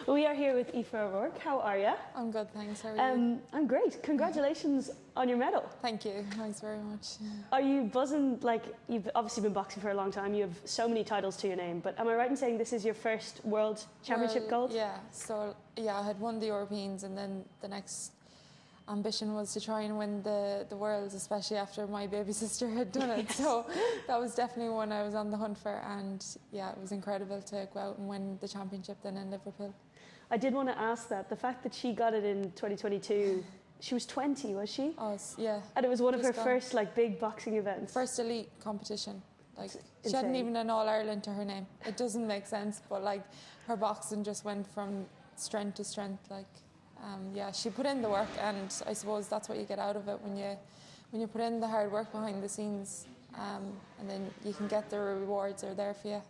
We are here with Aoife O'Rourke. How are you? I'm good, thanks. How are you? I'm great. Congratulations on your medal. Thank you. Thanks very much. Are you buzzing? Like, you've obviously been boxing for a long time. You have so many titles to your name. But am I right in saying this is your first World Championship gold? Yeah. So, I had won the Europeans, and then the next ambition was to try and win the Worlds, especially after my baby sister had done it. Yes. So that was definitely one I was on the hunt for, and yeah, it was incredible to go out and win the championship then in Liverpool. I did want to ask that. The fact that she got it in 2022, she was 20, was she? Oh, yeah. And it was one of her first big boxing events. First elite competition. Like, It's she hadn't insane. even an All-Ireland to her name. It doesn't make sense, but her boxing just went from strength to strength. She put in the work, and I suppose that's what you get out of it when you put in the hard work behind the scenes, and then you can get the rewards are there for you.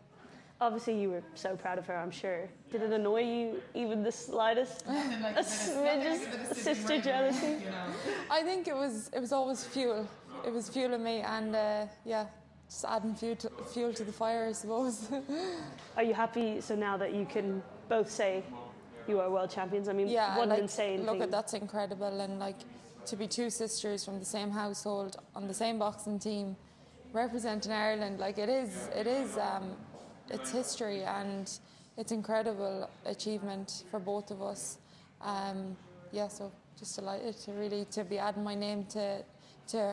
Obviously, you were so proud of her, I'm sure. Did it annoy you even the slightest? A smidge of sister jealousy? You know. I think it was always fuel. It was fueling me, and just adding fuel to the fire, I suppose. Are you happy so now that you can both say you are world champions? I mean, what an insane thing. That's incredible, and to be two sisters from the same household on the same boxing team, representing Ireland, it's history, and it's incredible achievement for both of us. So just delighted to be adding my name to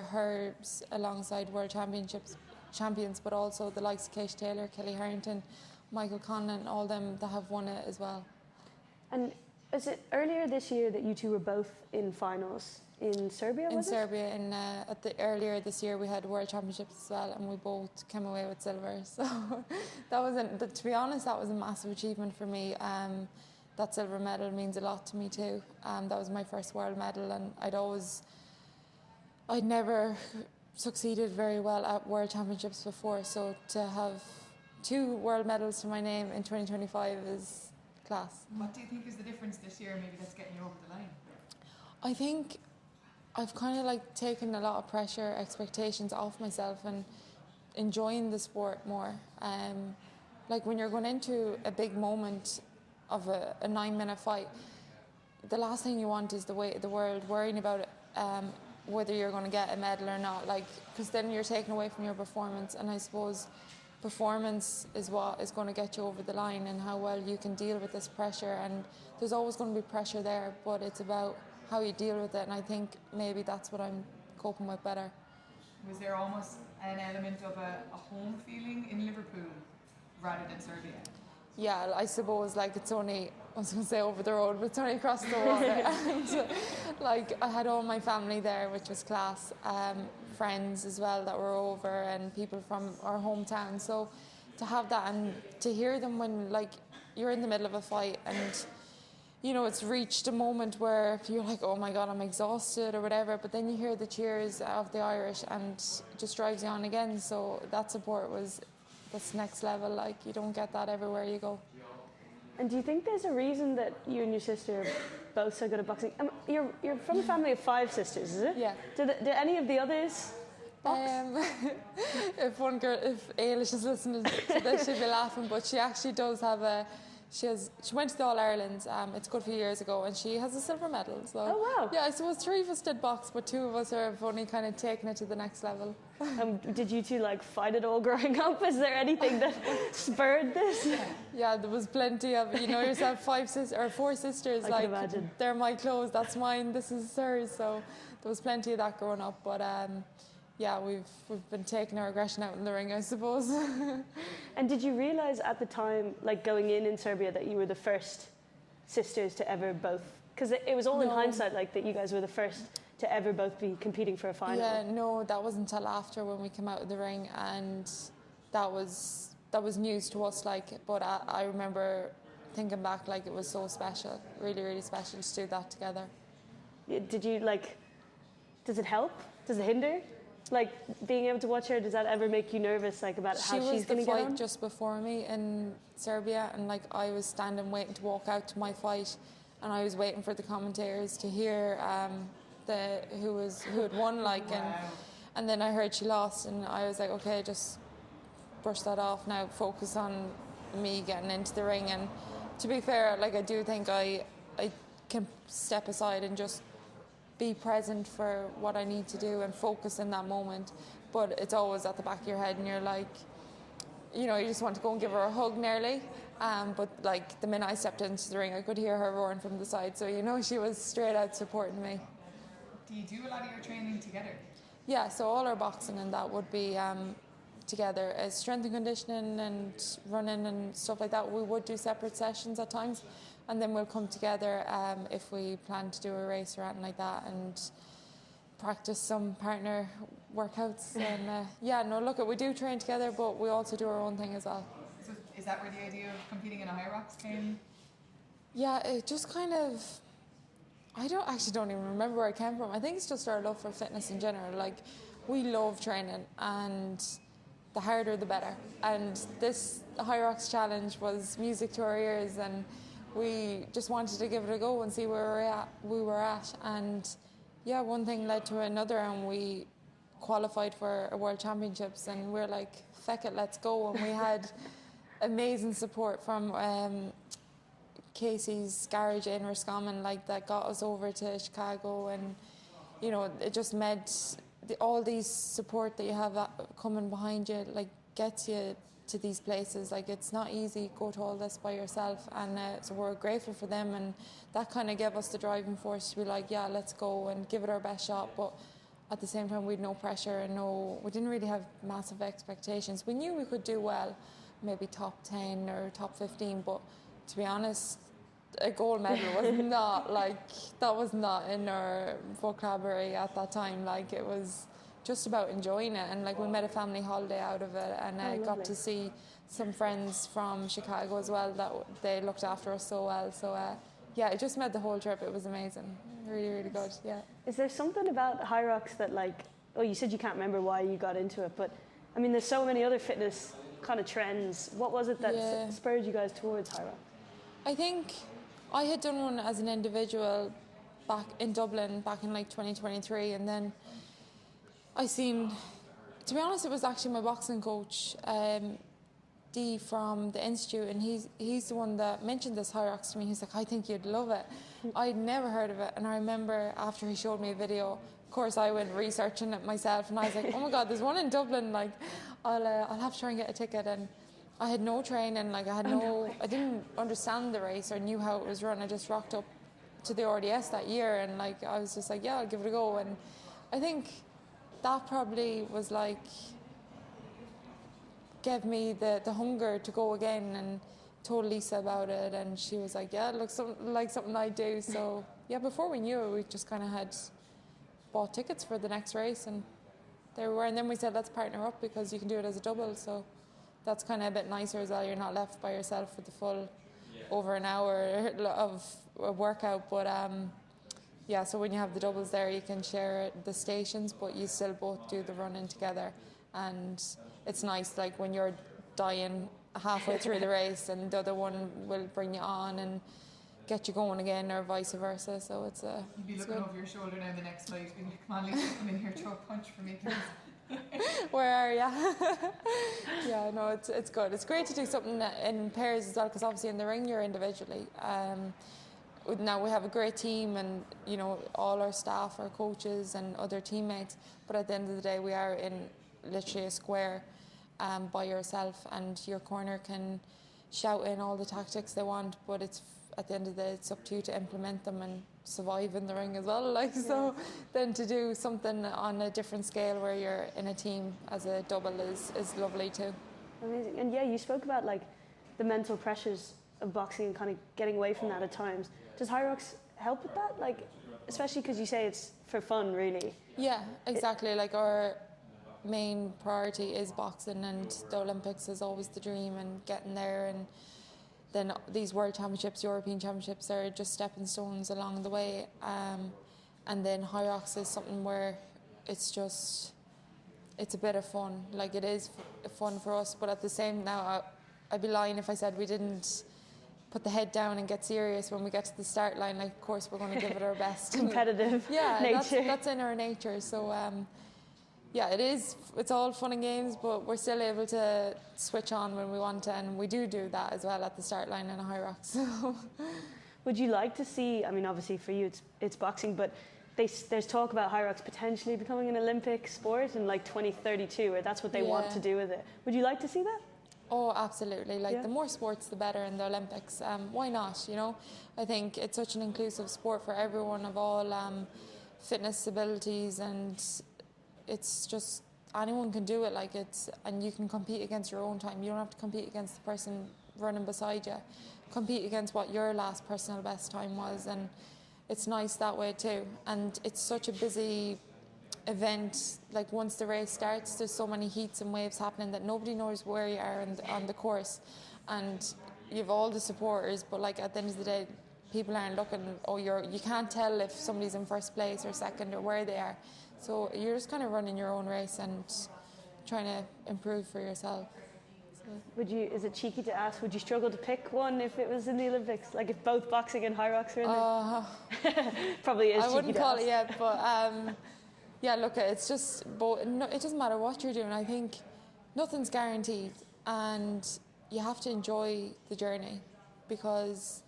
hers alongside world champions, but also the likes of Kate Taylor, Kelly Harrington, Michael Conlon, all them that have won it as well. And is it earlier this year that you two were both in finals in Serbia? In Serbia, earlier this year we had World Championships as well, and we both came away with silver. So to be honest, that was a massive achievement for me. That silver medal means a lot to me too. That was my first world medal, and I'd never succeeded very well at World Championships before. So to have 2 world medals to my name in 2025 is class. What do you think is the difference this year, maybe that's getting you over the line? I think I've kind of taken a lot of pressure, expectations off myself, and enjoying the sport more. When you're going into a big moment of a 9-minute fight, the last thing you want is the world worrying about whether you're going to get a medal or not, because then you're taken away from your performance. And I suppose performance is what is going to get you over the line, and how well you can deal with this pressure. And there's always going to be pressure there, but it's about how you deal with it, and I think maybe that's what I'm coping with better. Was there almost an element of a home feeling in Liverpool rather than Serbia? Yeah, I suppose it's only, I was going to say over the road, but it's only across the water. And I had all my family there, which was class, friends as well that were over, and people from our hometown. So to have that and to hear them when you're in the middle of a fight, and it's reached a moment where you're like, oh my God, I'm exhausted or whatever, but then you hear the cheers of the Irish and it just drives you on again. So that support that's next level. You don't get that everywhere you go. And do you think there's a reason that you and your sister are both so good at boxing? You're from a family of 5 sisters, is it? Yeah. Do any of the others box? If Ailish is listening to this, she'll be laughing, but she actually does have she went to the All-Ireland, it's a good few years ago, and she has a silver medal. So, oh, wow. Yeah, I suppose 3 of us did box, but 2 of us have only kind of taken it to the next level. Did you two fight it all growing up? Is there anything that spurred this? Yeah, there was plenty of, yourself 4 sisters. I can imagine. They're my clothes, that's mine, this is hers. So there was plenty of that growing up, but we've been taking our aggression out in the ring, I suppose. And did you realise at the time, going in Serbia, that you were the first sisters to ever both? Because it was all in hindsight, that you guys were the first to ever both be competing for a final. Yeah, no, that wasn't until after when we came out of the ring, and that was news to us. But I remember thinking back, it was so special, really, really special to do that together. Did you Does it help? Does it hinder? Being able to watch her, does that ever make you nervous, about how she's going to get on? She was the fight just before me in Serbia, and I was standing waiting to walk out to my fight, and I was waiting for the commentators to hear who had won, and then I heard she lost, and I was like, okay, just brush that off now, focus on me getting into the ring, and to be fair, like I do think I can step aside and just be present for what I need to do and focus in that moment. But it's always at the back of your head, and you're like, you know, you just want to go and give her a hug nearly. But like the minute I stepped into the ring, I could hear her roaring from the side. So, you know, she was straight out supporting me. Do you do a lot of your training together? Yeah, so all our boxing and that would be together. As strength and conditioning and running and stuff like that, we would do separate sessions at times. And then we'll come together if we plan to do a race or anything like that, and practice some partner workouts. And yeah, no, look, we do train together, but we also do our own thing as well. So is that where the idea of competing in a high rocks came? Yeah, it just kind of, I don't even remember where it came from. I think it's just our love for fitness in general. Like, we love training, and the harder the better. And this High Rocks Challenge was music to our ears, and we just wanted to give it a go and see where we were at. And yeah, one thing led to another, and we qualified for a World Championships, and we're like, feck it, let's go. And we had amazing support from Casey's garage in Roscommon, like, that got us over to Chicago. And you know, it just made all these support that you have coming behind you, like, gets you to these places. Like, it's not easy to go to all this by yourself, and so we're grateful for them, and that kind of gave us the driving force to be like, yeah, let's go and give it our best shot. But at the same time, we had no pressure and we didn't really have massive expectations. We knew we could do well, maybe top 10 or top 15, but to be honest, a gold medal was not, like, that was not in our vocabulary at that time. Like, it was just about enjoying it, and like, we made a family holiday out of it, and I got to see some friends from Chicago as well, that they looked after us so well. So yeah, it just made the whole trip. It was amazing, really, really good. Yeah. Is there something about High Rocks that, like, oh, you said you can't remember why you got into it, but I mean, there's so many other fitness kind of trends. What was it that spurred you guys towards High Rocks? I think I had done one as an individual back in Dublin back in like 2023, and then I seen, to be honest, it was actually my boxing coach, Dee from the Institute, and he's the one that mentioned this High Rocks to me. He's like, I think you'd love it. I'd never heard of it, and I remember after he showed me a video, of course I went researching it myself, and I was like, oh my God, there's one in Dublin, like, I'll have to try and get a ticket. And I had no training, like, I didn't understand the race or knew how it was run. I just rocked up to the RDS that year, and like, I was just like, yeah, I'll give it a go. And I think that probably was like, gave me the hunger to go again, and told Lisa about it, and she was like, yeah, it looks like something I do. So yeah, before we knew it, we just kind of had bought tickets for the next race, and there we were. And then we said, let's partner up, because you can do it as a double, so that's kind of a bit nicer as well. You're not left by yourself for the full over an hour of a workout. But yeah, so when you have the doubles there, you can share the stations, but you still both do the running together. And it's nice, like, when you're dying halfway through the race and the other one will bring you on and get you going again, or vice versa. So it's you'd be looking over your shoulder now the next flight, being like, come on, Lisa, come in here, throw a punch for me, please. Where are you? Yeah, no, it's good. It's great to do something in pairs as well, because obviously in the ring you're individually. Now we have a great team, and you know, all our staff, our coaches and other teammates, but at the end of the day we are in literally a square by yourself, and your corner can shout in all the tactics they want, but it's at the end of the day it's up to you to implement them and survive in the ring as well. Like, so then to do something on a different scale where you're in a team as a double is lovely too. Amazing. And yeah, you spoke about like the mental pressures of boxing and kind of getting away from that at times. Does High Rocks help with that? Like, especially because you say it's for fun, really. Yeah, exactly. Like, our main priority is boxing, and the Olympics is always the dream, and getting there, and then these World Championships, European Championships are just stepping stones along the way. And then High Rocks is something where it's a bit of fun. Like, it is fun for us, but at the same now, I'd be lying if I said we didn't put the head down and get serious when we get to the start line. Like, of course we're going to give it our best. Competitive yeah, nature. That's in our nature. So yeah, it is. It's all fun and games, but we're still able to switch on when we want to, and we do that as well at the start line in a high rock. So, Would you like to see? I mean, obviously for you it's boxing, but there's talk about high rocks potentially becoming an Olympic sport in like 2032, or that's what they want to do with it. Would you like to see that? Oh, absolutely. Like the more sports, the better in the Olympics. Why not? You know, I think it's such an inclusive sport for everyone of all fitness abilities, and it's just anyone can do it. Like and you can compete against your own time. You don't have to compete against the person running beside you. Compete against what your last personal best time was, and it's nice that way too. And it's such a busy event. Like once the race starts, there's so many heats and waves happening that nobody knows where you are on the course, and you've all the supporters, but like at the end of the day, people aren't looking. You can't tell if somebody's in first place or second or where they are. So you're just kind of running your own race and trying to improve for yourself. Is it cheeky to ask, would you struggle to pick one if it was in the Olympics? Like if both boxing and high rocks are in there? Probably is cheeky to ask. I wouldn't call it yet, but yeah, look, it's just both. No, it doesn't matter what you're doing. I think nothing's guaranteed, and you have to enjoy the journey, because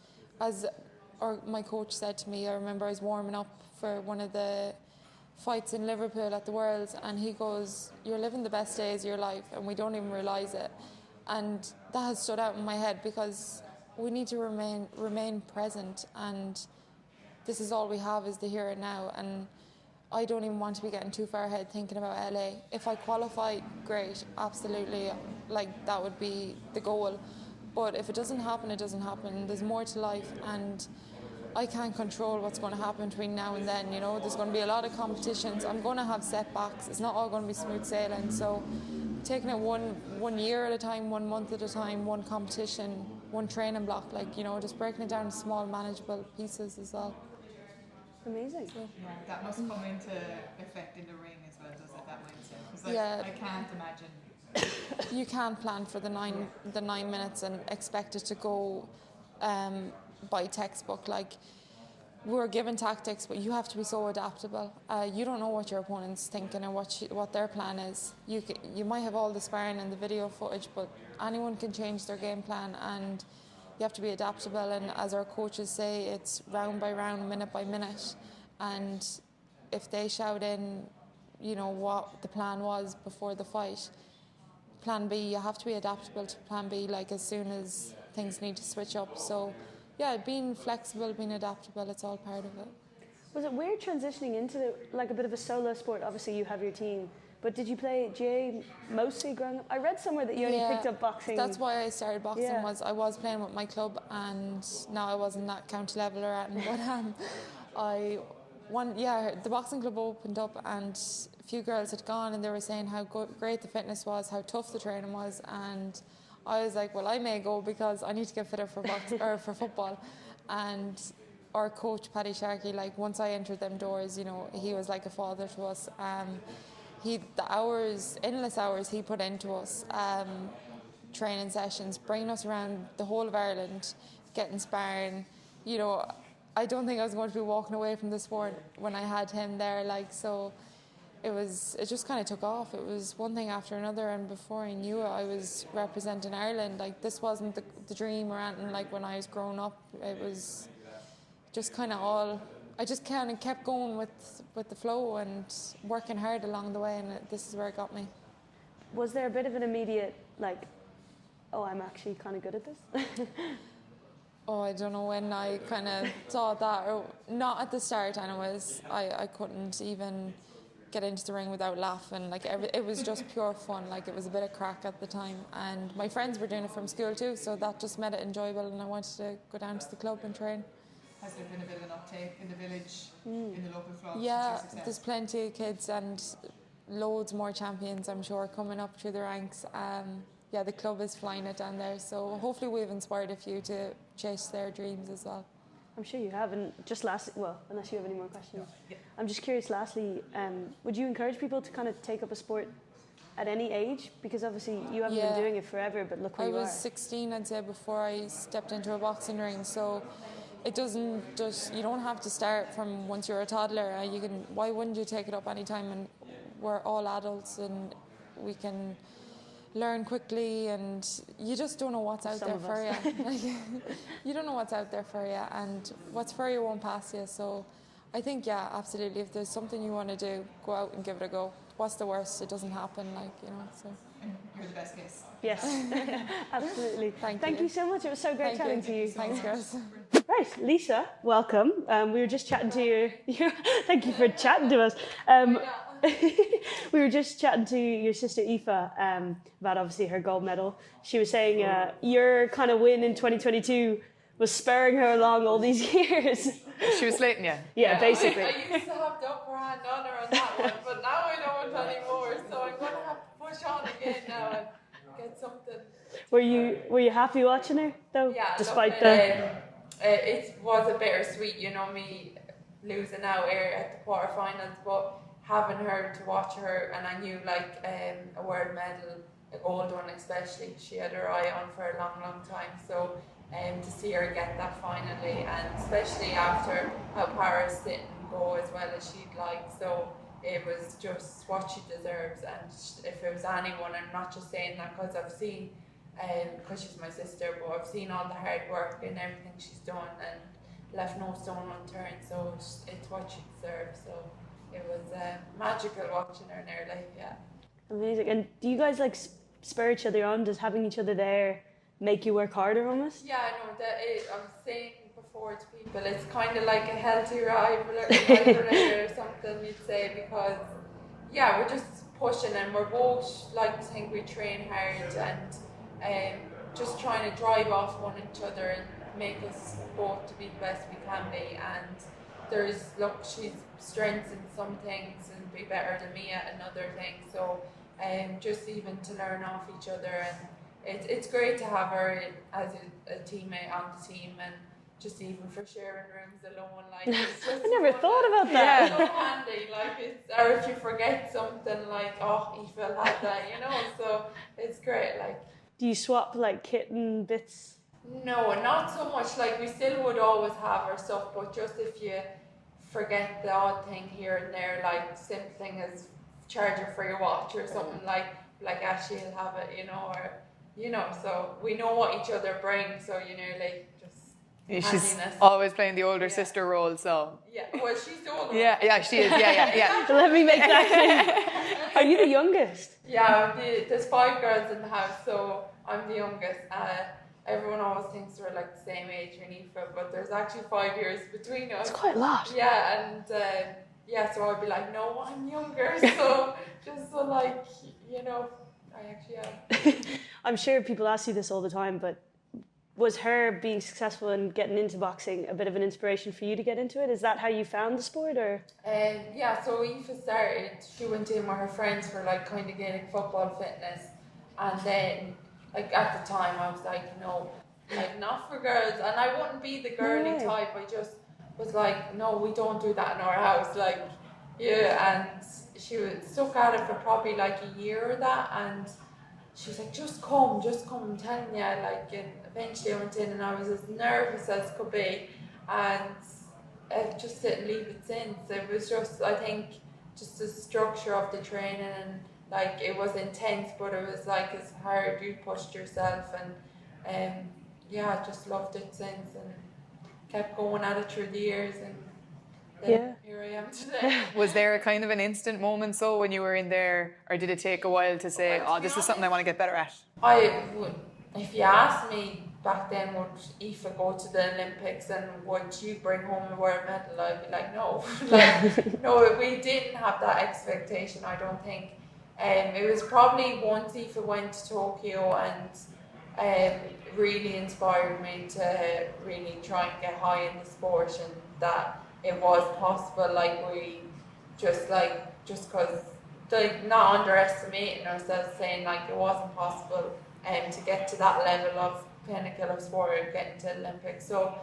my coach said to me, I remember I was warming up for one of the fights in Liverpool at the Worlds, and he goes, "You're living the best days of your life, and we don't even realise it." And that has stood out in my head, because we need to remain present, and this is all we have is the here and now. And I don't even want to be getting too far ahead thinking about LA. If I qualify, great, absolutely, like that would be the goal. But if it doesn't happen, it doesn't happen. There's more to life, and I can't control what's going to happen between now and then. You know, there's going to be a lot of competitions. I'm going to have setbacks. It's not all going to be smooth sailing. So taking it one year at a time, 1 month at a time, one competition, one training block, like, you know, just breaking it down into small manageable pieces as well. Amazing. Yeah, that must come into effect in the ring as well, does it, that mindset? Because Yeah. I can't imagine. You can't plan for the nine minutes and expect it to go by textbook. Like, we're given tactics, but you have to be so adaptable. You don't know what your opponent's thinking or what their plan is. You might have all the sparring and the video footage, but anyone can change their game plan, and you have to be adaptable. And as our coaches say, it's round by round, minute by minute. And if they shout in, you know, what the plan was before the fight, plan B, you have to be adaptable to plan B, like as soon as things need to switch up. So yeah, being flexible, being adaptable, it's all part of it. Was it weird transitioning into like a bit of a solo sport? Obviously you have your team, but did you play GA mostly growing up? I read somewhere that you only picked up boxing. That's why I started boxing. I was playing with my club, and now I wasn't at county level or at, but the boxing club opened up, and a few girls had gone, and they were saying how great the fitness was, how tough the training was, and I was like, well, I may go because I need to get fitter for or for football. And our coach, Paddy Sharkey, like once I entered them doors, you know, he was like a father to us. Endless hours he put into us, training sessions, bringing us around the whole of Ireland, getting sparring. You know, I don't think I was going to be walking away from the sport when I had him there. Like, so it just kind of took off. It was one thing after another, and before I knew it, I was representing Ireland. Like, this wasn't the dream or anything. Like, when I was growing up, it was just kind of all. I just kind of kept going with the flow and working hard along the way, and this is where it got me. Was there a bit of an immediate, like, oh, I'm actually kind of good at this? Oh, I don't know when I kind of thought that, or not at the start anyways. I couldn't even get into the ring without laughing. Like, it was just pure fun. Like, it was a bit of crack at the time, and my friends were doing it from school too, so that just made it enjoyable, and I wanted to go down to the club and train. Has there been a bit of an uptake in the village, in the local clubs? Yeah, there's plenty of kids and loads more champions, I'm sure, coming up through the ranks. Yeah, the club is flying it down there, so hopefully we've inspired a few to chase their dreams as well. I'm sure you have. And just lastly, well, unless you have any more questions, Yeah. I'm just curious, lastly, would you encourage people to kind of take up a sport at any age? Because obviously you haven't been doing it forever, but look where you are. I was 16, I'd say, before I stepped into a boxing ring, so it doesn't just, you don't have to start from once you're a toddler. Why wouldn't you take it up any time? And we're all adults and we can learn quickly, and you just don't know what's out there for you. Like, you don't know what's out there for you, and what's for you won't pass you. So I think, yeah, absolutely, if there's something you want to do, go out and give it a go. What's the worst? It doesn't happen, like, you know. So you're the best case. Yes, absolutely. Thank you so much. It was so great chatting to you. Thanks, girls. Right, Lisa, welcome. We were just chatting to you. Thank you for chatting to us. We were just chatting to your sister Aoife about obviously her gold medal. She was saying your kind of win in 2022 was spurring her along all these years. She was slating you. Yeah, basically. I used to have the upper hand on her on that one, but now I don't anymore. So I'm going to have to push on again now and get something. Were you happy watching her though? Yeah, despite it was a bittersweet, you know, me losing out here at the quarterfinals, but having her to watch her, and I knew like a world medal, a gold one especially, she had her eye on for a long time. So to see her get that finally, and especially after how Paris didn't go as well as she'd like, so it was just what she deserves. And if it was anyone, I'm not just saying that because I've seen, because she's my sister, but I've seen all the hard work and everything she's done and left no stone unturned, so it's what she deserves. So it was magical watching her in her life, yeah. Amazing. And do you guys like spur each other on? Does having each other there make you work harder almost? Yeah, I know that I was saying before to people, it's kind of like a healthy rivalry or something, you'd say, because yeah, we're just pushing and we're both like to think we train hard and just trying to drive off one each other and make us both to be the best we can be. And there's, look, she's strengths in some things and be better than me at another thing, so just even to learn off each other, and it's great to have her as a teammate on the team, and just even for sharing rooms alone, like it's just I never thought about that. It's so handy, like it's, or if you forget something, like, oh, Aoife had that, you know, so it's great. Like, do you swap like kit and bits? no, not so much. Like, we still would always have our stuff, but just if you forget the odd thing here and there, like simple thing as charger for your watch or something, like Ashley will have it, you know, or you know, so we know what each other bring, so you know, like just she's handiness. always playing the older sister role, so Yeah, well, she's the older. yeah, she is. Yeah. Let me make that clear. Are you the youngest? Yeah, there's 5 girls in the house, so I'm the youngest. Everyone always thinks we're like the same age, or Aoife, but there's actually 5 years between us. It's quite a lot. Yeah, and so I'd be like, no, I'm younger, so just so like, you know, I actually am. I'm sure people ask you this all the time, but was her being successful in getting into boxing a bit of an inspiration for you to get into it? Is that how you found the sport, or? Yeah, so Aoife started, she went in with her friends for like kind of Gaelic football fitness, and then like at the time I was like, no, like not for girls, and I wouldn't be the girly type, I just was like, no, we don't do that in our house, like, yeah, and she was stuck at it for probably like a year or that, and she was like, just come, I'm telling you, like, and eventually I went in and I was as nervous as could be, and I just didn't leave it since. It was just, I think, just the structure of the training, and like, it was intense, but it was like as hard, you pushed yourself, and yeah, I just loved it since, and kept going at it through the years, and then here I am today. Was there a kind of an instant moment so when you were in there, or did it take a while to say, oh, this is something I want to get better at? I would, if you asked me back then, would Aoife go to the Olympics and would you bring home a world medal, I'd be like, no. Like, no, we didn't have that expectation, I don't think. It was probably once Aoife went to Tokyo and really inspired me to really try and get high in the sport, and that it was possible, like we just because like not underestimating ourselves, saying like it wasn't possible to get to that level of pinnacle of sport and getting to Olympics. So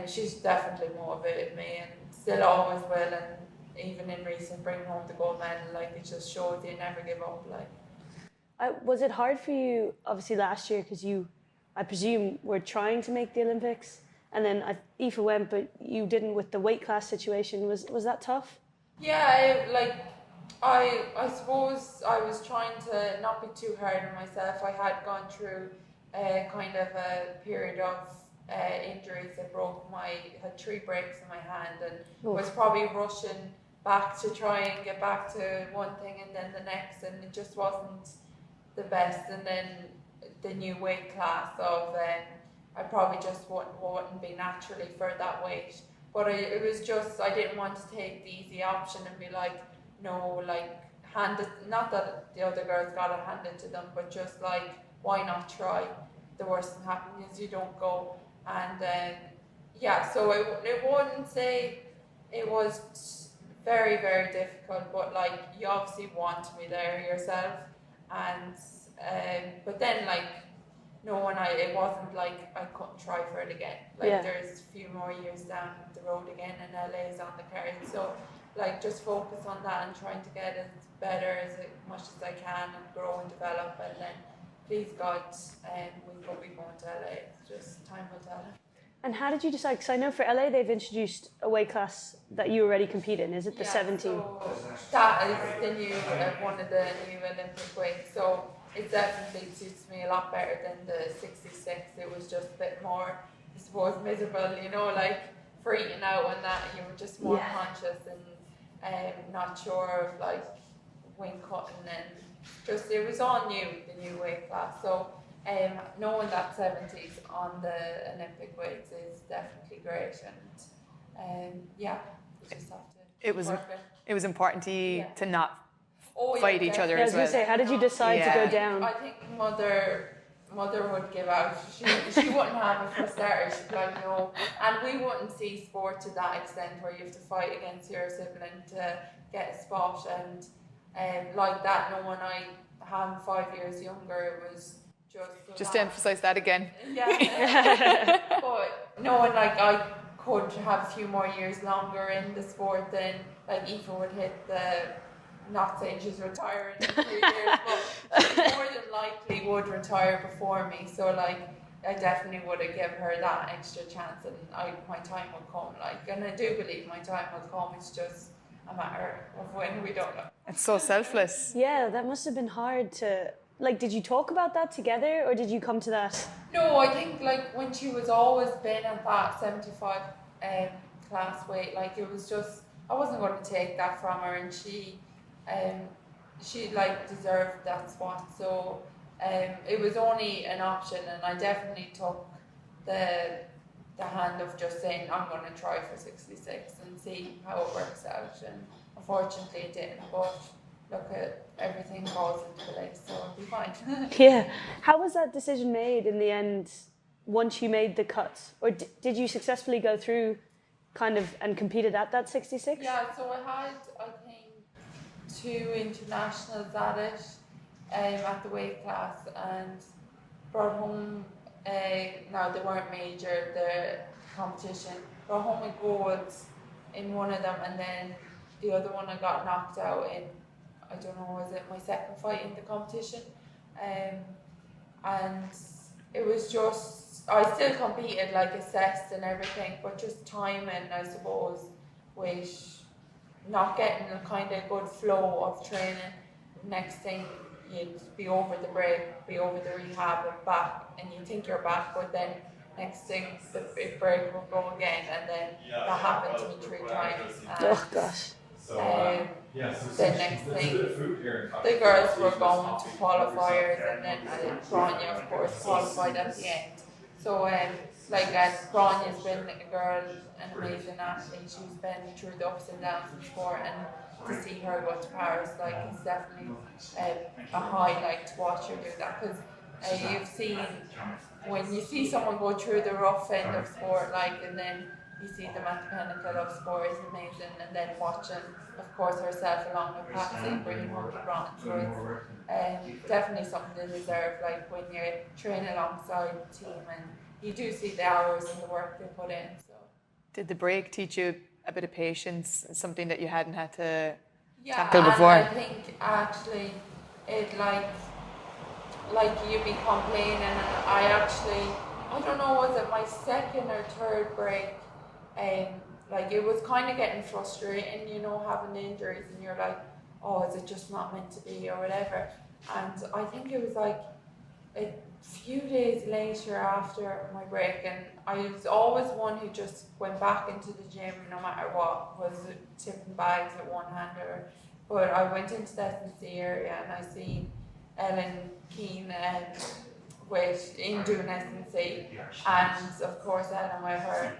she's definitely motivated me, and still always will, and even in recent bringing home the gold medal, like it just shows you never give up. Like, was it hard for you obviously last year, because you, I presume, were trying to make the Olympics? And then Aoife went, but you didn't with the weight class situation. Was that tough? Yeah, like I suppose I was trying to not be too hard on myself. I had gone through kind of a period of injuries. Had 3 breaks in my hand, and was probably rushing back to try and get back to one thing and then the next, and it just wasn't the best. And then the new weight class of I probably just wouldn't be naturally for that weight. But it was just, I didn't want to take the easy option and be like, no, like hand it, not that the other girls got it handed to them, but just like, why not try? The worst thing happening is you don't go. And yeah, so I wouldn't say it was very, very difficult, but like, you obviously want to be there yourself. And but then like, it wasn't like I couldn't try for it again. Like there's a few more years down the road again, and LA is on the card. So like, just focus on that and trying to get as better as much as I can and grow and develop. And then, please God, we will be going to LA. Just time will tell. And how did you decide? Because I know for LA they've introduced a weight class that you already compete in. Is it the 70? So that is the new one of the new Olympic weights. So it definitely suits me a lot better than the 66. It was just a bit more, I suppose, miserable, like for eating out and that. You were just more conscious and not sure of like wing cutting, and just it was all new, the new weight class. So knowing that 70s on the Olympic weights is definitely great, and you just have to. It was important to you to not fight each other as well. I was going to say, how did you decide to go down? I think mother would give out. She wouldn't have it for starters. She'd be like, no. And we wouldn't see sport to that extent where you have to fight against your sibling to get a spot. And like that, when I had 5 years younger, it was just to emphasise that again. Yeah. But knowing like I could have a few more years longer in the sport, then like Aoife would hit the, not saying she's retiring in 3 years, but she more than likely would retire before me. So like, I definitely would have given her that extra chance, and my time will come. Like, and I do believe my time will come. It's just a matter of when. We don't know. It's so selfless. Yeah, that must have been hard to. Like, did you talk about that together, or did you come to that? No, I think like when she was always been at that 75 class weight, like it was just, I wasn't going to take that from her, and she like deserved that spot. So it was only an option, and I definitely took the hand of just saying I'm going to try for 66 and see how it works out. And unfortunately it didn't, but look, at everything falls into place, so it'll be fine. Yeah. How was that decision made in the end once you made the cut? Or did you successfully go through kind of and competed at that 66? Yeah, so I had, I think, 2 internationals at it, at the weight class, and brought home, now they weren't major, the competition, brought home a gold in one of them, and then the other one I got knocked out in, I don't know, was it my second fight in the competition? And it was just, I still competed, like assessed and everything, but just timing, I suppose, with not getting a kind of good flow of training. Next thing, you'd be over the break, be over the rehab and back, and you think you're back, but then next thing, the break will go again, and then that happened to me 3 times. Oh gosh. The next thing, the girls were going to qualifiers, and then Grania, of course, qualified at the end. So, Grania's been a girl, an amazing athlete. She's been through the ups and downs in sport, and to see her go to Paris, like, it's definitely a highlight to watch her do that. Because you've seen, when you see someone go through the rough end of sport, like, and then you see them at the pinnacle of sport, is amazing. And then watching, of course, herself along with Patsy bringing home the bronze. So it's definitely something to deserve, like when you train alongside the team and you do see the hours and the work they put in. So did the break teach you a bit of patience, something that you hadn't had to tackle before? I think actually it like you'd be complaining, and I don't know, was it my second or third break? Like it was kind of getting frustrating, having injuries, and you're like, oh, is it just not meant to be or whatever. And I think it was like a few days later after my break, and I was always one who just went back into the gym no matter what, was tipping bags with one hand. But I went into the S&C area and I seen Ellen Keane in doing S&C, and of course Ellen with her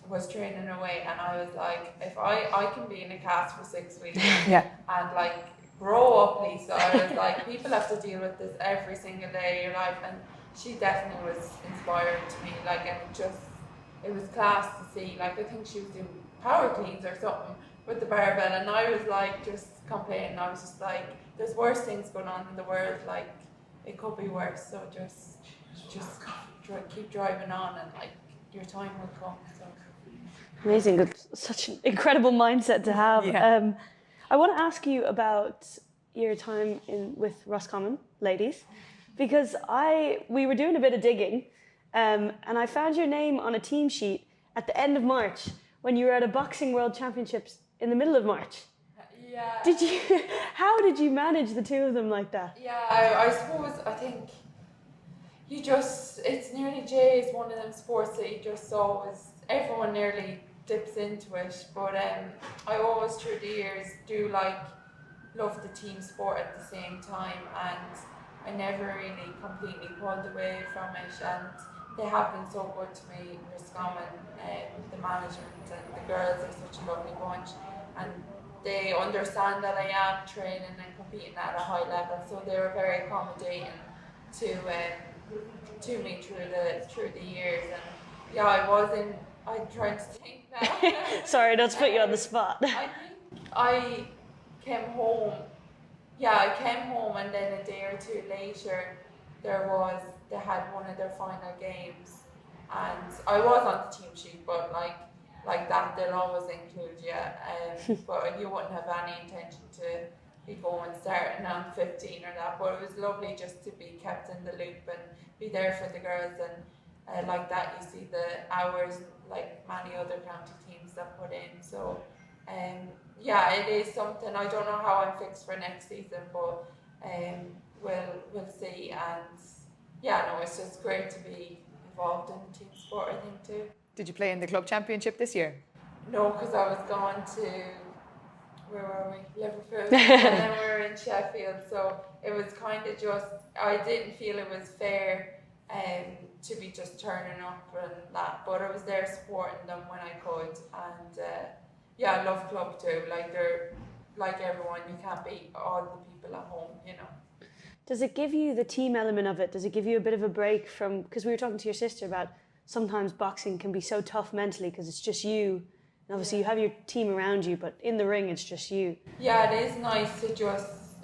was training away, and I was like, if I can be in a cast for 6 weeks and like grow up, Lisa. I was like, people have to deal with this every single day of your life, and she definitely was inspiring to me. Like, and it was class to see. Like, I think she was doing power cleans or something with the barbell, and I was like just complaining. I was just like, there's worse things going on in the world. Like, it could be worse. So just keep driving on, and like your time will come. So. Amazing. That's such an incredible mindset to have. Yeah. I want to ask you about your time with Roscommon ladies, because we were doing a bit of digging, and I found your name on a team sheet at the end of March when you were at a boxing world championships in the middle of March. Yeah. How did you manage the two of them like that? Yeah, I suppose, I think it's nearly is one of them sports that you just always, everyone nearly dips into it, but I always through the years love the team sport at the same time, and I never really completely pulled away from it, and they have been so good to me, Roscommon, the management and the girls are such a lovely bunch, and they understand that I am training and competing at a high level, so they were very accommodating to me through the years, and yeah, I'm trying to think now. Sorry, not to put you on the spot. I think I came home. Yeah, I came home, and then a day or two later, they had one of their final games, and I was on the team sheet, but like that, they'll always include you. But you wouldn't have any intention to be going starting on 15 or that. But it was lovely just to be kept in the loop and be there for the girls, and like that, you see the hours like many other county teams that put in. So, yeah, it is something. I don't know how I'm fixed for next season, but we'll see. And yeah, no, it's just great to be involved in team sport, I think, too. Did you play in the club championship this year? No, because I was going to, where were we? Liverpool, and then we were in Sheffield. So it was kind of just, I didn't feel it was fair to be just turning up and that, but I was there supporting them when I could, and yeah, I love club too. Like they're like everyone, you can't beat all the people at home, you know. Does it give you the team element of it? Does it give you a bit of a break from, because we were talking to your sister about sometimes boxing can be so tough mentally because it's just you, and obviously you have your team around you, but in the ring it's just you. Yeah, it is nice to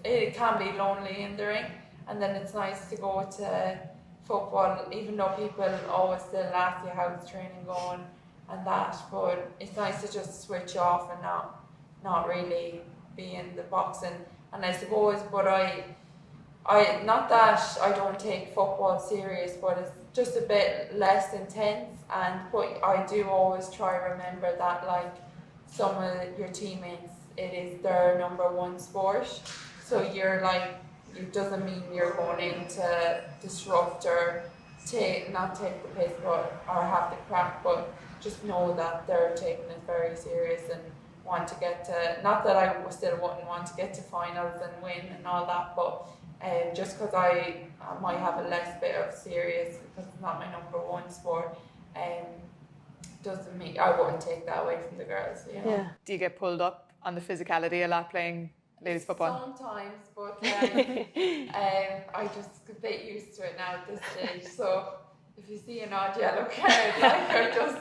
it can be lonely in the ring, and then it's nice to go to football, even though people always still ask you how's training going and that, but it's nice to just switch off and not really be in the boxing. And I suppose, but I not that I don't take football serious, but it's just a bit less intense, but I do always try to remember that like some of your teammates, it is their number one sport, so you're like, it doesn't mean you're going in to disrupt or not take the piss or have the crack, but just know that they're taking it very serious and want to get to, not that I still wouldn't want to get to finals and win and all that, but just because I might have a less bit of serious, because it's not my number one sport, doesn't mean I wouldn't take that away from the girls. You know? Yeah. Do you get pulled up on the physicality a lot playing ladies football? Sometimes, but I just a bit used to it now at this stage. So if you see an odd yellow card, like I just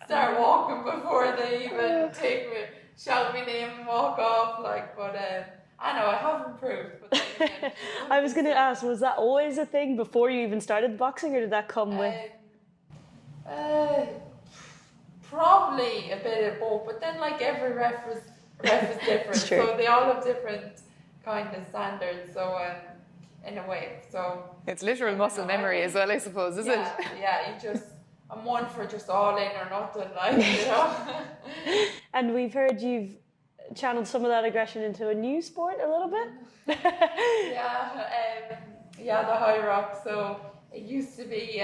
start walking before they even shout my name and walk off. Like, but I know I have improved. But then again, I was going to ask, was that always a thing before you even started boxing, or did that come with? Probably a bit of both, but then like every ref is different, so they all have different kind of standards. So in a way, so it's literal muscle memory as well, I suppose, is it? Yeah, I'm one for just all in or nothing, like, you know. And we've heard you've channeled some of that aggression into a new sport a little bit? Yeah, the high rock. So it used to be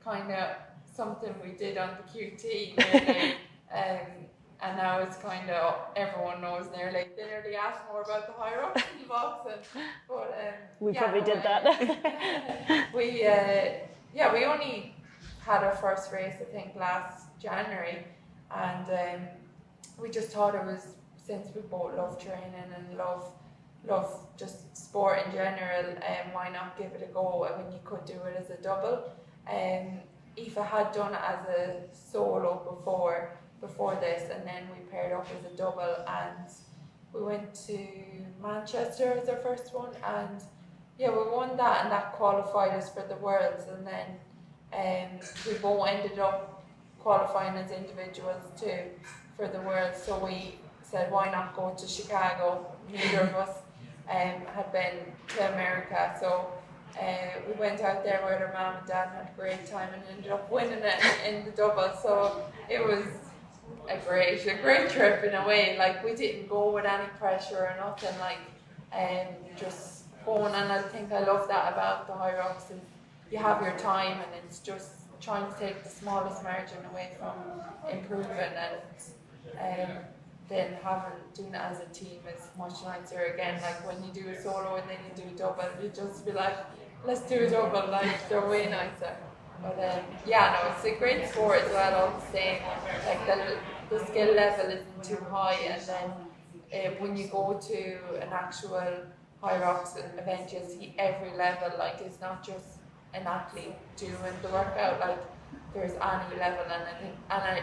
kind of something we did on the QT nearly, and now it's kind of everyone knows nearly. They nearly ask more about the high rocks than the boxing. But We probably did that. we only had our first race I think last January, and we just thought it was, since we both love training and love just sport in general, why not give it a go when you could do it as a double. Aoife had done it as a solo before this, and then we paired up as a double, and we went to Manchester as our first one, and we won that, and that qualified us for the Worlds, and then we both ended up qualifying as individuals too for the Worlds, so we said why not go to Chicago. Neither of us had been to America, so we went out there with our mum and dad and had a great time and ended up winning it in the double. So it was a great trip in a way. Like, we didn't go with any pressure or nothing, just going. And I think I love that about the high rocks, is you have your time and it's just trying to take the smallest margin away from improving, and then doing it as a team is much nicer. Again, like when you do a solo and then you do a double, you just be like, let's do a double, like they're way nicer. But it's a great sport as well, all the same. Like the skill level isn't too high, and then when you go to an actual high rocks event, you see every level. Like, it's not just an athlete doing the workout, like there's any level and I think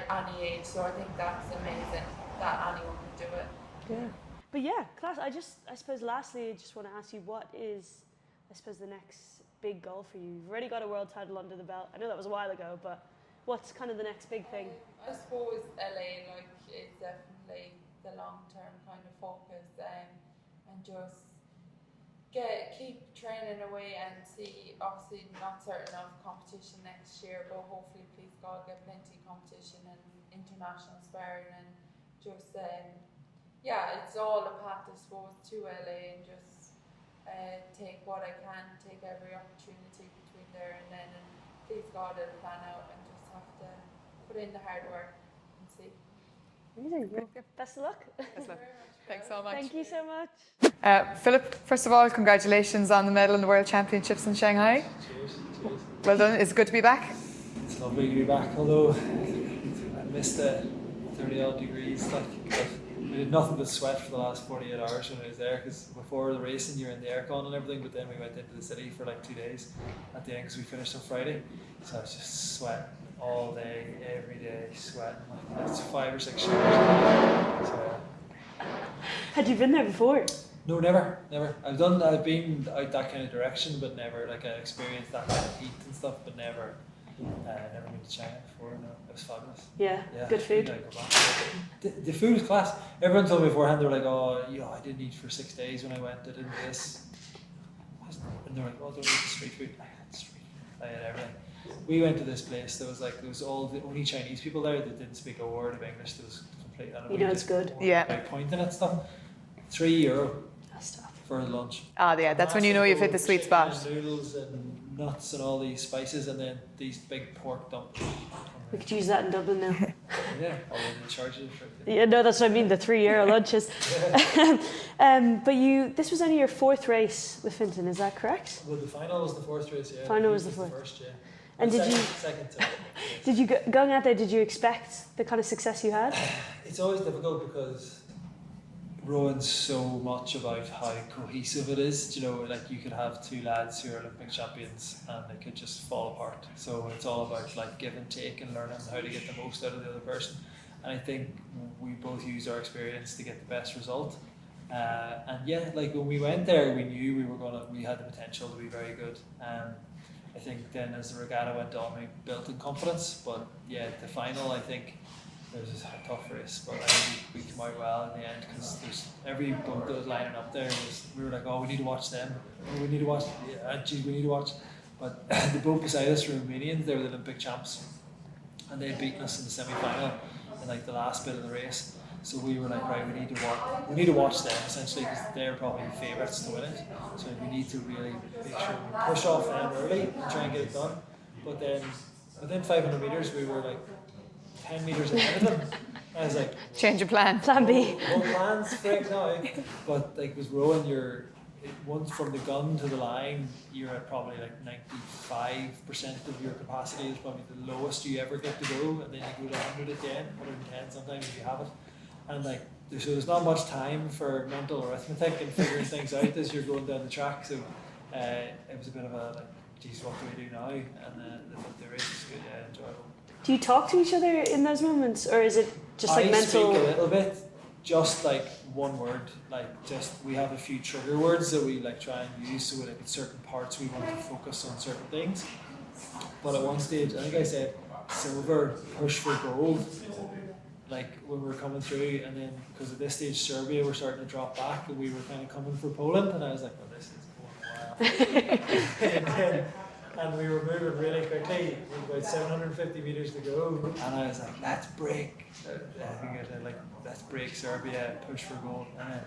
any age, so I think that's amazing that anyone can do it. Yeah. But yeah, class. I suppose lastly, I just want to ask you, what is, I suppose, the next big goal for you? You've already got a world title under the belt. I know that was a while ago, but what's kind of the next big thing? I suppose LA is definitely the long-term kind of focus, and just keep training away and see. Obviously not certain of competition next year, but hopefully, please God, get plenty of competition and international sparring, and just it's all a path, I suppose, to LA, and just take what I can, take every opportunity between there and then, and please God it'll plan out, and just have to put in the hard work and see. Amazing. Well, best of luck. Best of luck. Thanks so much. Thank you so much. Philip, first of all, congratulations on the medal in the World Championships in Shanghai. Cheers. Well done. It's good to be back. It's lovely to be back, although I missed the 30 odd degrees. We did nothing but sweat for the last 48 hours when I was there, because before the racing you're in the aircon and everything, but then we went into the city for 2 days at the end because we finished on Friday. So I was just sweating all day, every day, sweating. It's 5 or 6 showers. So, Had you been there before? no, never. I've been out that kind of direction, but never, I experienced that kind of heat and stuff, but never been to China before. No, it was fabulous. Yeah, good food. I think I'd go back. The food is class. Everyone told me beforehand, they were like, oh, I didn't eat for 6 days when I went, I didn't do this. And they're like, oh, don't eat the street food. I had street food. I had everything. We went to this place, there was all the only Chinese people there that didn't speak a word of English. There was complete, it's good. Yeah. Pointing at stuff. €3 That's tough. for lunch. That's when you know you've hit the sweet spot. And noodles and nuts and all these spices, and then these big pork dumplings. We could use that in Dublin now. Yeah, all the charges for it. Yeah, no, that's what I mean, the €3 lunches. But this was only your 4th race with Finton, is that correct? Well, the final was the 4th race, yeah. Final was the 4th. First, yeah. And Second to did you going out there, did you expect the kind of success you had? It's always difficult because rowing's so much about how cohesive it is. You could have 2 lads who are Olympic champions and they could just fall apart. So it's all about give and take and learning how to get the most out of the other person. And I think we both used our experience to get the best result. When we went there, we knew we had the potential to be very good. I think then as the regatta went on, we built in confidence. But yeah, the final, I think it was a tough race, but I think we came out well in the end, because there's every boat that was lining up there we were like, oh, we need to watch them. Oh, we need to watch. Yeah, we need to watch. But the boat beside us were Romanians. They were the Olympic champs, and they had beaten us in the semi-final in the last bit of the race. So we were like, right, we need to watch them essentially because they're probably the favourites to win it. So we need to really make sure we push off them early and try and get it done. But then within 500 metres, we were like 10 metres ahead of them. I was like, Change of plan. Plan B. no plans, Frank, now. But like with rowing, once from the gun to the line, you're at probably like 95% of your capacity is probably the lowest you ever get to go, and then you go to 100 at the end, 110 sometimes if you have it. And like, so there's not much time for mental arithmetic and figuring things out as you're going down the track. So it was a bit of a like, geez, what do we do now? And the race is good, yeah, enjoyable. Do you talk to each other in those moments, or is it just like I mental? speak a little bit, just like one word, like just we have a few trigger words that we like try and use. So like at certain parts we want to focus on certain things. But at one stage, I think I said silver, push for gold. Like when we were coming through, and then because at this stage Serbia were starting to drop back, and we were kind of coming for Poland, and I was like, well, this is going well. And we were moving really quickly, with about 750 metres to go, and I was like, let's break. I think I said like, let's break Serbia, push for goal. And then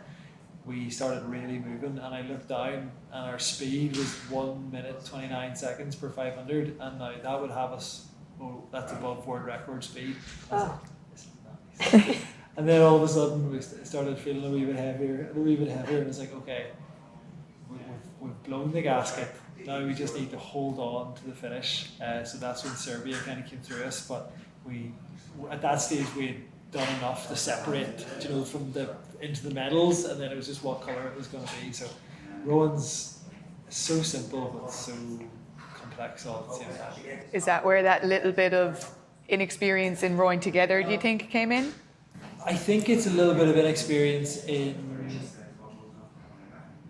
we started really moving, and I looked down, and our speed was 1 minute 29 seconds per 500, and now that would have us, oh, that's above world record speed. I was like, this is not easy. And then all of a sudden we started feeling a wee bit heavier, and it's like, okay, we've blown the gasket. Now we just need to hold on to the finish. So that's when Serbia kind of came through us. But we, at that stage, we had done enough to separate, from into the medals, and then it was just what colour it was going to be. So rowing's so simple but so complex all at the same time. Is that where that little bit of inexperience in rowing together, do you think, came in? I think it's a little bit of inexperience in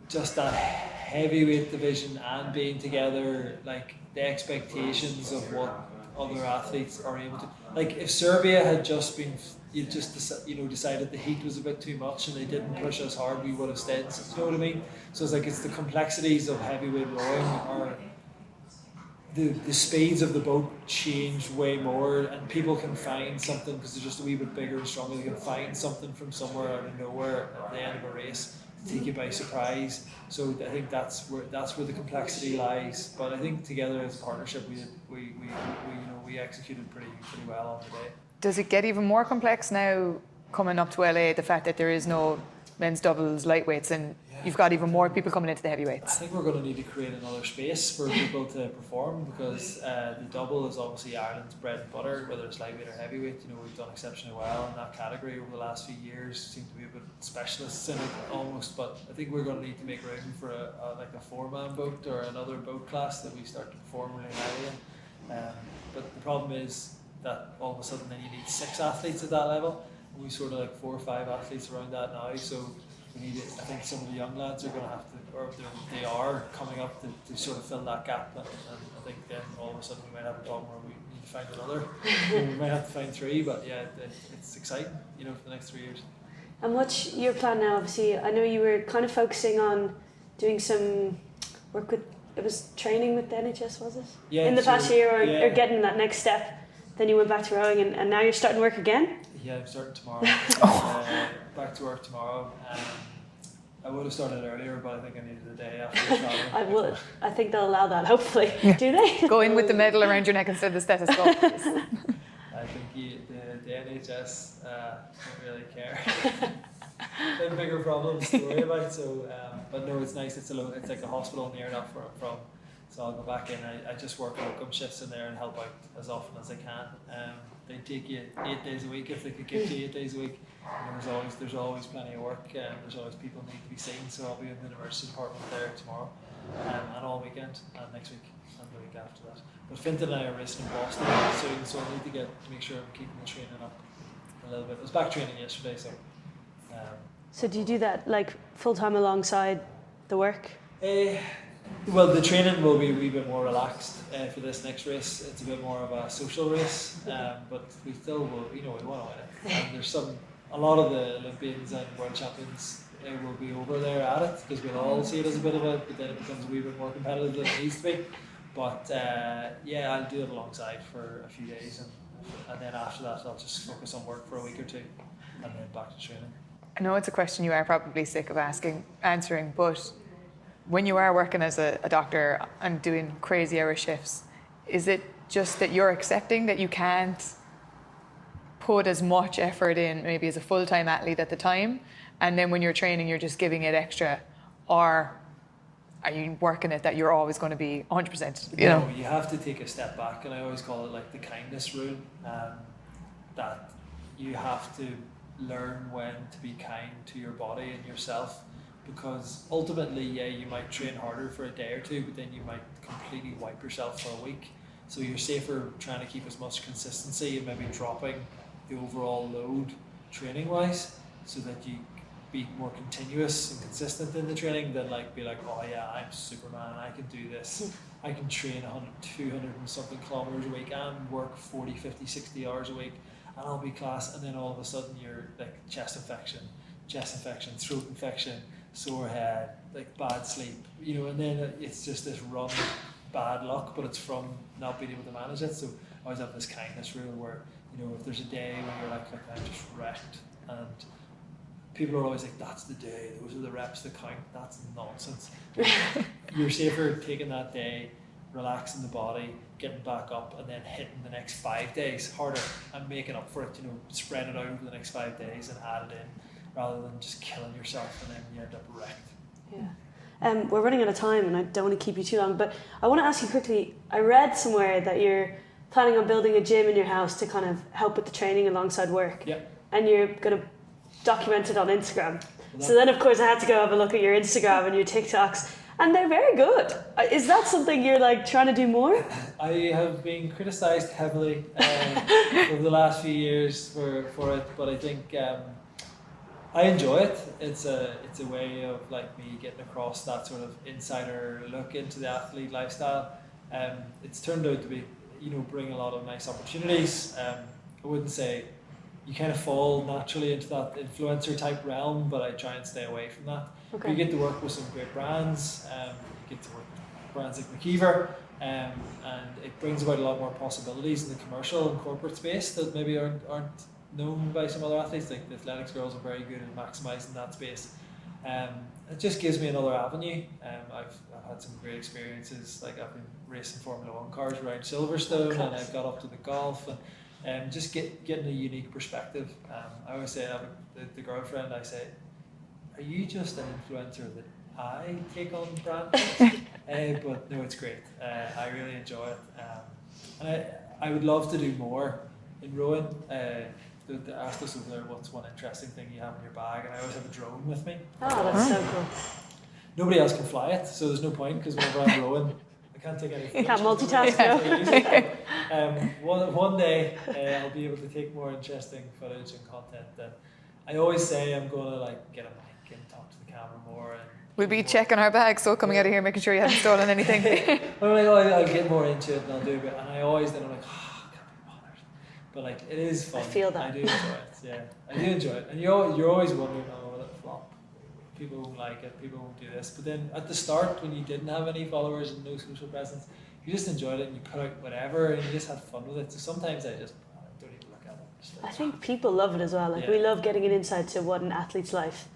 just that heavyweight division and being together, like the expectations of what other athletes are able to. Like if Serbia had just been, decided the heat was a bit too much and they didn't push us hard, we would have stayed. So, you know what I mean? So it's like it's the complexities of heavyweight rowing, or the speeds of the boat change way more, and people can find something because they're just a wee bit bigger and stronger. They can find something from somewhere out of nowhere at the end of a race to take you by surprise. So I think that's where the complexity lies. But I think together as a partnership, we executed pretty well on the day. Does it get even more complex now coming up to LA, the fact that there is no men's doubles lightweights, and you've got even more people coming into the I heavyweights? think we're going to need to create another space for people to perform, because the double is obviously Ireland's bread and butter, whether it's lightweight or heavyweight. We've done exceptionally well in that category over the last few years. Seem to be a bit specialists in it almost, but I think we're going to need to make room for a four-man boat or another boat class that we start to perform really highly in. But the problem is that all of a sudden then you need 6 athletes at that level. And we sort of like 4 or 5 athletes around that now, so we need it. I think some of the young lads are going to have to, or they are coming up to sort of fill that gap, and I think then all of a sudden we might have a problem where we need to find another. We might have to find 3, but yeah, it's exciting, for the next 3 years. And what's your plan now? Obviously, I know you were kind of focusing on doing some work with, it was training with the NHS, was it? Yeah. In the past year, yeah. or getting that next step. Then you went back to rowing, and now you're starting work again? Yeah, I'm starting tomorrow. Back to work tomorrow. I would have started earlier, but I think I needed a day after the travel. I would. I think they'll allow that, hopefully. Yeah. Do they? Go in with the medal around your neck instead of the stethoscope. I think the NHS don't really care. They have bigger problems to worry about. So, but no, it's nice. It's like a hospital near enough where I'm from. So I'll go back in. I just work locum shifts in there and help out as often as I can. They take you 8 days a week if they could give you 8 days a week. And there's always plenty of work, and there's always people need to be seen. So I'll be in the emergency department there tomorrow, and all weekend, and next week, and the week after that. But Fintan and I are racing in Boston soon, so I need to make sure I'm keeping the training up a little bit. I was back training yesterday, so. So do you do that like full time alongside the work? Well, the training will be a wee bit more relaxed for this next race. It's a bit more of a social race, but we still will, we want to win it. And there's a lot of the Olympians and World Champions will be over there at it, because we'll all see it as a bit of but then it becomes a wee bit more competitive than it needs to be. But yeah, I'll do it alongside for a few days and and then after that I'll just focus on work for a week or two, and then back to training. I know it's a question you are probably sick of answering, but when you are working as a doctor and doing crazy hour shifts, is it just that you're accepting that you can't put as much effort in maybe as a full-time athlete at the time, and then when you're training you're just giving it extra, or are you working it that you're always going to be 100%? You know, you have to take a step back, and I always call it like the kindness rule, that you have to learn when to be kind to your body and yourself, because ultimately, yeah, you might train harder for a day or two, but then you might completely wipe yourself for a week. So you're safer trying to keep as much consistency and maybe dropping the overall load training wise, so that you be more continuous and consistent in the training than like be like, oh yeah, I'm Superman, I can do this, I can train 100, 200 and something kilometers a week and work 40, 50, 60 hours a week and I'll be class, and then all of a sudden you're like chest infection, throat infection, sore head, like bad sleep, you know, and then it's just this run of bad luck, but it's from not being able to manage it. So I always have this kindness rule where, you know, if there's a day when you're like I'm just wrecked, and people are always like, that's the day, those are the reps that count. That's nonsense. You're safer taking that day, relaxing the body, getting back up, and then hitting the next 5 days harder and making up for it, you know, spread it out over the next 5 days and add it in, rather than just killing yourself and then you end up wrecked. Yeah. We're running out of time and I don't want to keep you too long, but I want to ask you quickly, I read somewhere that you're planning on building a gym in your house to kind of help with the training alongside work. Yeah. And you're going to document it on Instagram. So then of course I had to go have a look at your Instagram and your TikToks, and they're very good. Is that something you're like trying to do more? I have been criticised heavily over the last few years for it, but I think I enjoy it. It's a way of like me getting across that sort of insider look into the athlete lifestyle. It's turned out to be, you know, bring a lot of nice opportunities. I wouldn't say you kind of fall naturally into that influencer type realm, but I try and stay away from that. Okay. You get to work with some great brands, you get to work with brands like McKVR, and it brings about a lot more possibilities in the commercial and corporate space that maybe aren't known by some other athletes. Like the athletics girls are very good at maximising that space. It just gives me another avenue. I've had some great experiences, like I've been racing Formula 1 cars around Silverstone, and I've got up to the golf, and just getting a unique perspective. I always say, the girlfriend, I say, are you just an influencer that I take on brand? But no, it's great. I really enjoy it. And I would love to do more in rowing. They asked us over there, what's one interesting thing you have in your bag? And I always have a drone with me. Oh, that's so cool. Nobody else can fly it, so there's no point, because whenever I'm rowing, I can't take any footage. You can't multitask, no. One day I'll be able to take more interesting footage and content. And I always say I'm going to like get a mic and talk to the camera more. And we'll be checking our bags, so coming out of here, making sure you haven't stolen anything. I'm like, oh, I'll get more into it and I'll do it. And I always then I'm like, oh, I can't be bothered. But like, it is fun. I feel that. I do enjoy it. Yeah, I do enjoy it. And you're always wondering, oh, will it flop? People won't like it. People won't do this. But then at the start, when you didn't have any followers and no social presence, you just enjoyed it and you put out whatever and you just had fun with it. So sometimes I just don't even look at it. I think people love it as well. Like Yeah. we love getting an insight to what an athlete's life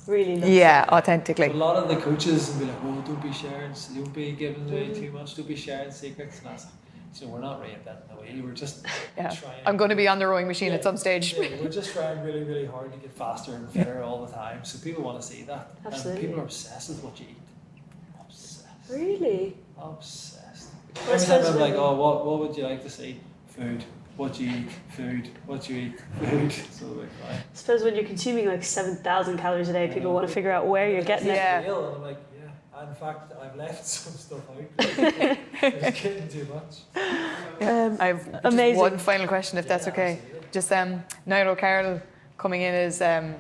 really looks Yeah, like. authentically. But a lot of the coaches will be like, oh, don't be sharing, don't be giving away too much, don't be sharing secrets. And I was like, so we're not reinventing the wheel, we're just trying. I'm going to be on the rowing machine at some stage. Yeah, we're just trying really, really hard to get faster and fitter all the time. So people want to see that. Absolutely. And people are obsessed with what you eat. Obsessed. Really? Obsessed. Well, I Every time suppose I'm like, when- oh, what would you like to see? Food. What you eat? Food. What you eat? Food. So like, fine. I suppose when you're consuming like 7,000 calories a day, people want to figure out where you're getting it. Yeah. And I'm like, yeah. In fact, I've left some stuff out. It's getting too much. I've just Amazing. one final question, if that's okay. Absolutely. Just Nairo Carroll coming in as the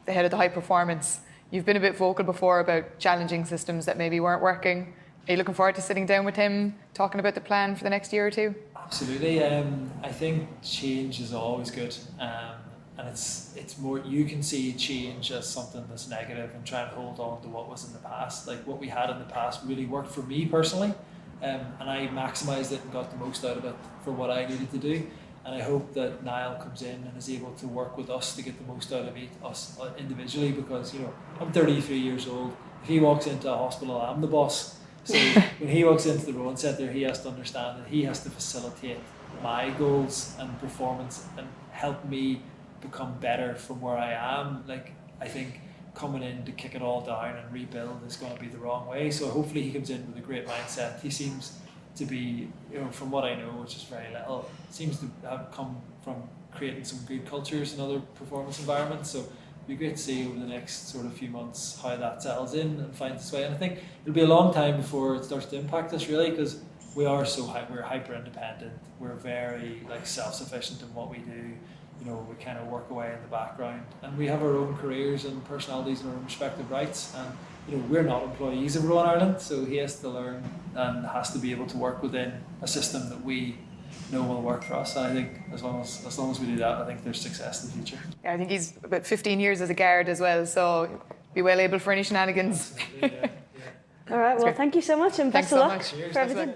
head of the high performance. You've been a bit vocal before about challenging systems that maybe weren't working. Are you looking forward to sitting down with him, talking about the plan for the next year or two? Absolutely. I think change is always good, and it's more, you can see change as something that's negative and try and hold on to what was in the past. Like what we had in the past really worked for me personally, and I maximised it and got the most out of it for what I needed to do. And I hope that Niall comes in and is able to work with us to get the most out of us individually, because, you know, I'm 33 years old. If he walks into a hospital, I'm the boss. So when he walks into the rowing centre, he has to understand that he has to facilitate my goals and performance and help me become better from where I am. Like, I think coming in to kick it all down and rebuild is going to be the wrong way. So hopefully he comes in with a great mindset. He seems to be, you know, from what I know, which is very little, seems to have come from creating some good cultures in other performance environments. So it'll be great to see over the next sort of few months how that settles in and finds its way. And I think it'll be a long time before it starts to impact us, really, because we're hyper independent. We're very like self-sufficient in what we do. You know, we kind of work away in the background, and we have our own careers and personalities and our own respective rights. And you know, we're not employees of Rowing Ireland, so he has to learn and has to be able to work within a system that we know will work for us. And I think as long as we do that, I think there's success in the future. Yeah, I think he's about 15 years as a guard as well, so be well able for any shenanigans. Absolutely, yeah. All right, well, thank you so much, and Thanks best of so luck much. for everything.